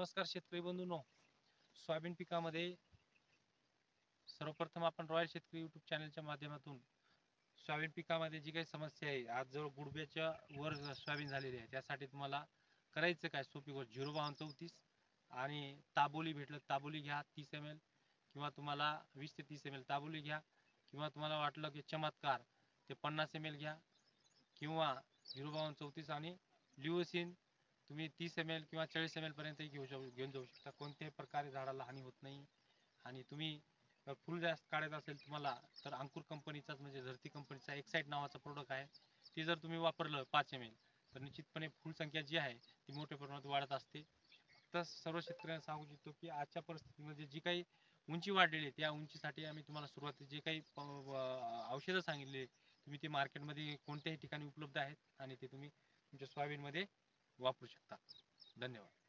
नमस्कार शेतकरी बंधूंनो, सोयाबीन पिकामध्ये सर्वप्रथम आपण रॉयल शेतकरी YouTube चॅनलच्या माध्यमातून सोयाबीन पिकामध्ये जी काही समस्या आहे, आज जवळ गुडघ्याच्या वर सोयाबीन झालेली आहे, त्यासाठी तुम्हाला करायचं काय सोपी गोष्ट 05234 आणि ताबोली भेटलं ताबोली घ्या 30 ml किंवा तुम्हाला 20 ते 30 ml ताबोली घ्या किंवा तुम्हाला वाटलं की चमत्कार ते 50 ml घ्या किंवा 05234 आणि ल्युओसिन तुम्ही 30 ml किंवा 40 ml पर्यंत घेऊन जाऊ शकता. कोणत्याही प्रकारे झाडाला हानी होत नाही. आणि तुम्ही फुल जास्त काढायचं असेल तुम्हाला तर अंकुर कंपनीचाच म्हणजे धरती कंपनीचा एक्साइट नावाचा प्रोडक्ट आहे. ते जर तुम्ही वापरलं 5 ml तर निश्चितपणे फुल संख्या जी आहे ती मोठ्या प्रमाणात वाढत असते. तर सर्व शेतकऱ्यांना सांगू इच्छितो की आजच्या परिस्थितीमध्ये जी काही उंची वाढलेली आहे त्या उंचीसाठी आम्ही तुम्हाला सुरुवातीला जे काही औषधं सांगितले तुम्ही ते मार्केटमध्ये कोणत्याही ठिकाणी उपलब्ध आहेत आणि ते तुम्ही तुमच्या सोयाबीनमध्ये वापरू शकता. धन्यवाद.